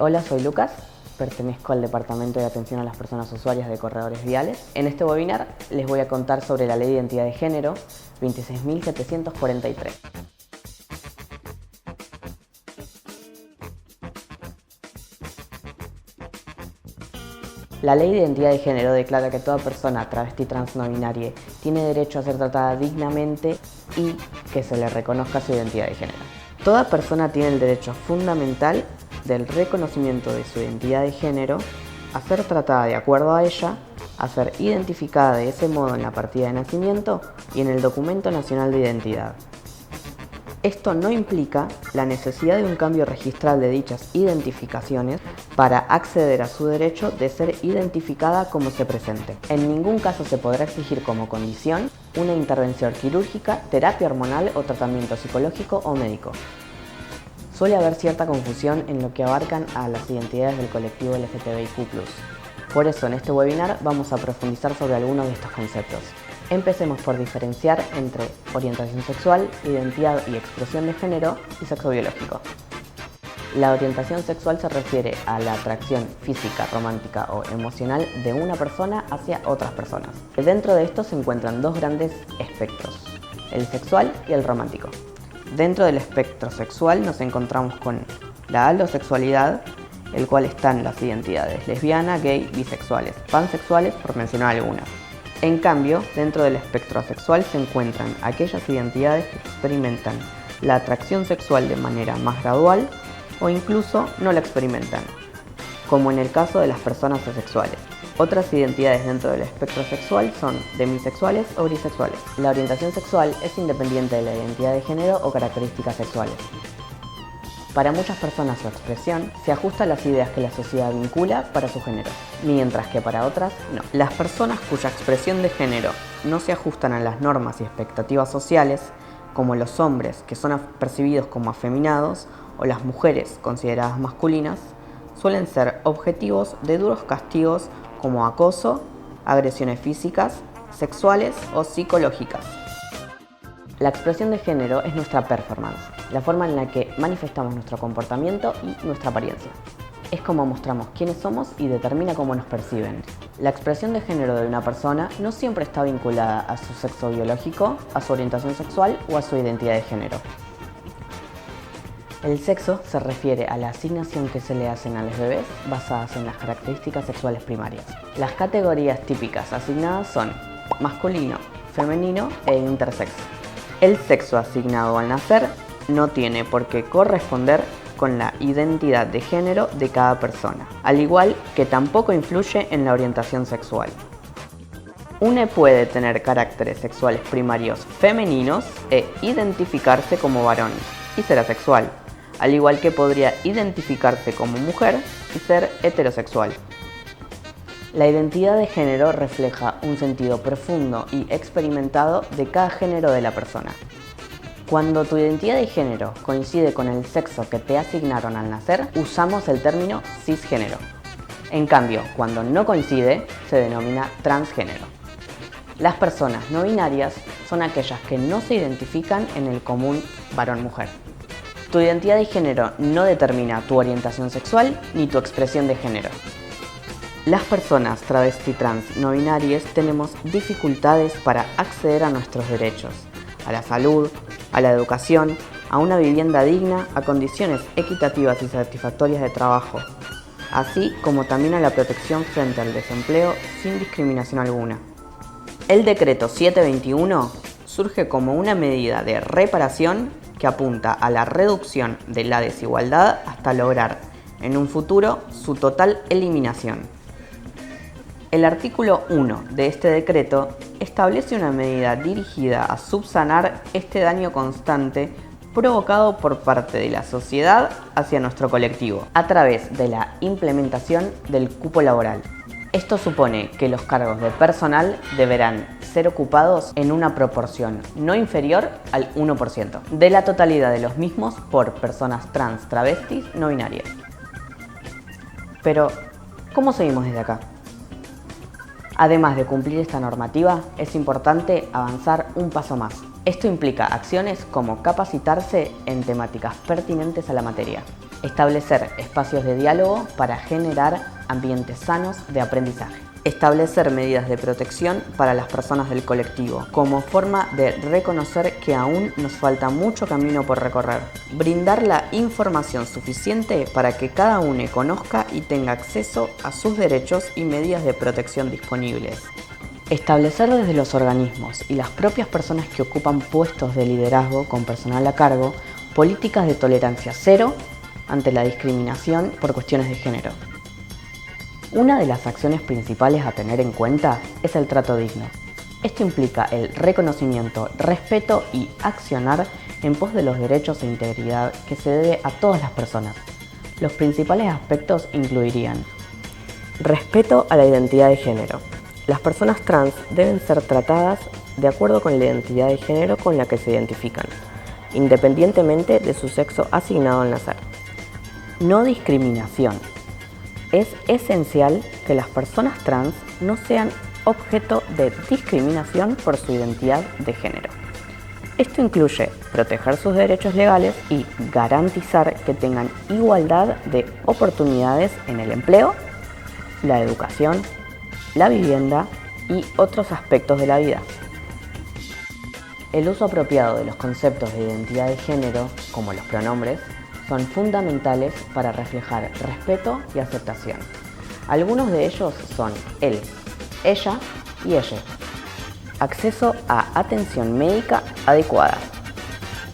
Hola, soy Lucas, pertenezco al Departamento de Atención a las Personas Usuarias de Corredores Viales. En este webinar les voy a contar sobre la Ley de Identidad de Género 26.743. La Ley de Identidad de Género declara que toda persona travesti trans no binaria tiene derecho a ser tratada dignamente y que se le reconozca su identidad de género. Toda persona tiene el derecho fundamental del reconocimiento de su identidad de género, a ser tratada de acuerdo a ella, a ser identificada de ese modo en la partida de nacimiento y en el Documento Nacional de Identidad. Esto no implica la necesidad de un cambio registral de dichas identificaciones para acceder a su derecho de ser identificada como se presente. En ningún caso se podrá exigir como condición una intervención quirúrgica, terapia hormonal o tratamiento psicológico o médico. Suele haber cierta confusión en lo que abarcan a las identidades del colectivo LGTBIQ+. Por eso en este webinar vamos a profundizar sobre algunos de estos conceptos. Empecemos por diferenciar entre orientación sexual, identidad y expresión de género y sexo biológico. La orientación sexual se refiere a la atracción física, romántica o emocional de una persona hacia otras personas. Dentro de esto se encuentran dos grandes espectros, el sexual y el romántico. Dentro del espectro sexual nos encontramos con la alosexualidad, el cual están las identidades lesbiana, gay, bisexuales, pansexuales, por mencionar algunas. En cambio, dentro del espectro asexual se encuentran aquellas identidades que experimentan la atracción sexual de manera más gradual o incluso no la experimentan, como en el caso de las personas asexuales. Otras identidades dentro del espectro sexual son demisexuales o bisexuales. La orientación sexual es independiente de la identidad de género o características sexuales. Para muchas personas su expresión se ajusta a las ideas que la sociedad vincula para su género, mientras que para otras no. Las personas cuya expresión de género no se ajustan a las normas y expectativas sociales, como los hombres que son percibidos como afeminados o las mujeres consideradas masculinas, suelen ser objetivos de duros castigos como acoso, agresiones físicas, sexuales o psicológicas. La expresión de género es nuestra performance, la forma en la que manifestamos nuestro comportamiento y nuestra apariencia. Es como mostramos quiénes somos y determina cómo nos perciben. La expresión de género de una persona no siempre está vinculada a su sexo biológico, a su orientación sexual o a su identidad de género. El sexo se refiere a la asignación que se le hacen a los bebés basadas en las características sexuales primarias. Las categorías típicas asignadas son masculino, femenino e intersex. El sexo asignado al nacer no tiene por qué corresponder con la identidad de género de cada persona, al igual que tampoco influye en la orientación sexual. Uno puede tener caracteres sexuales primarios femeninos e identificarse como varón y ser asexual, al igual que podría identificarse como mujer y ser heterosexual. La identidad de género refleja un sentido profundo y experimentado de cada género de la persona. Cuando tu identidad de género coincide con el sexo que te asignaron al nacer, usamos el término cisgénero. En cambio, cuando no coincide, se denomina transgénero. Las personas no binarias son aquellas que no se identifican en el común varón-mujer. Tu identidad de género no determina tu orientación sexual ni tu expresión de género. Las personas travesti trans no binarias tenemos dificultades para acceder a nuestros derechos, a la salud, a la educación, a una vivienda digna, a condiciones equitativas y satisfactorias de trabajo, así como también a la protección frente al desempleo sin discriminación alguna. El decreto 721 surge como una medida de reparación que apunta a la reducción de la desigualdad hasta lograr, en un futuro, su total eliminación. El artículo 1 de este decreto establece una medida dirigida a subsanar este daño constante provocado por parte de la sociedad hacia nuestro colectivo, a través de la implementación del cupo laboral. Esto supone que los cargos de personal deberán ser ocupados en una proporción no inferior al 1% de la totalidad de los mismos por personas trans, travestis, no binarias. Pero, ¿cómo seguimos desde acá? Además de cumplir esta normativa, es importante avanzar un paso más. Esto implica acciones como capacitarse en temáticas pertinentes a la materia. Establecer espacios de diálogo para generar ambientes sanos de aprendizaje. Establecer medidas de protección para las personas del colectivo, como forma de reconocer que aún nos falta mucho camino por recorrer. Brindar la información suficiente para que cada uno conozca y tenga acceso a sus derechos y medidas de protección disponibles. Establecer desde los organismos y las propias personas que ocupan puestos de liderazgo con personal a cargo, políticas de tolerancia cero ante la discriminación por cuestiones de género. Una de las acciones principales a tener en cuenta es el trato digno. Esto implica el reconocimiento, respeto y accionar en pos de los derechos e integridad que se debe a todas las personas. Los principales aspectos incluirían: respeto a la identidad de género. Las personas trans deben ser tratadas de acuerdo con la identidad de género con la que se identifican, independientemente de su sexo asignado al nacer. No discriminación. Es esencial que las personas trans no sean objeto de discriminación por su identidad de género. Esto incluye proteger sus derechos legales y garantizar que tengan igualdad de oportunidades en el empleo, la educación, la vivienda y otros aspectos de la vida. El uso apropiado de los conceptos de identidad de género, como los pronombres, son fundamentales para reflejar respeto y aceptación. Algunos de ellos son él, ella y ella. Acceso a atención médica adecuada.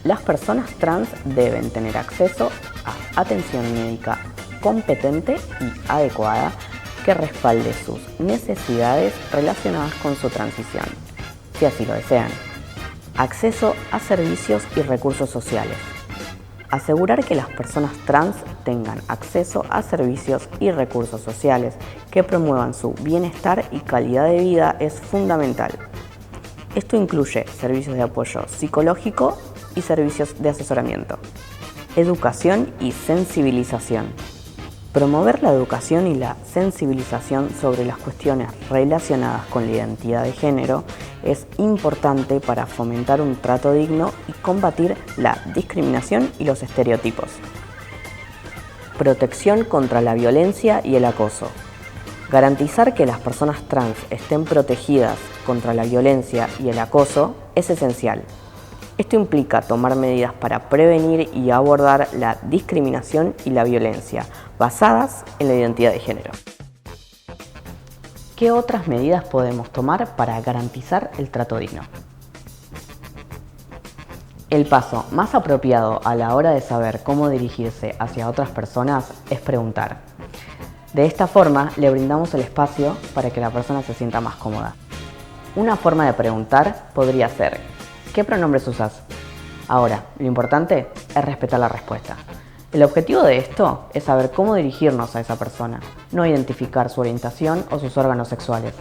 Las personas trans deben tener acceso a atención médica competente y adecuada que respalde sus necesidades relacionadas con su transición, si así lo desean. Acceso a servicios y recursos sociales. Asegurar que las personas trans tengan acceso a servicios y recursos sociales que promuevan su bienestar y calidad de vida es fundamental. Esto incluye servicios de apoyo psicológico y servicios de asesoramiento. Educación y sensibilización. Promover la educación y la sensibilización sobre las cuestiones relacionadas con la identidad de género es importante para fomentar un trato digno y combatir la discriminación y los estereotipos. Protección contra la violencia y el acoso. Garantizar que las personas trans estén protegidas contra la violencia y el acoso es esencial. Esto implica tomar medidas para prevenir y abordar la discriminación y la violencia basadas en la identidad de género. ¿Qué otras medidas podemos tomar para garantizar el trato digno? El paso más apropiado a la hora de saber cómo dirigirse hacia otras personas es preguntar. De esta forma le brindamos el espacio para que la persona se sienta más cómoda. Una forma de preguntar podría ser: ¿qué pronombres usas? Ahora, lo importante es respetar la respuesta. El objetivo de esto es saber cómo dirigirnos a esa persona, no identificar su orientación o sus órganos sexuales.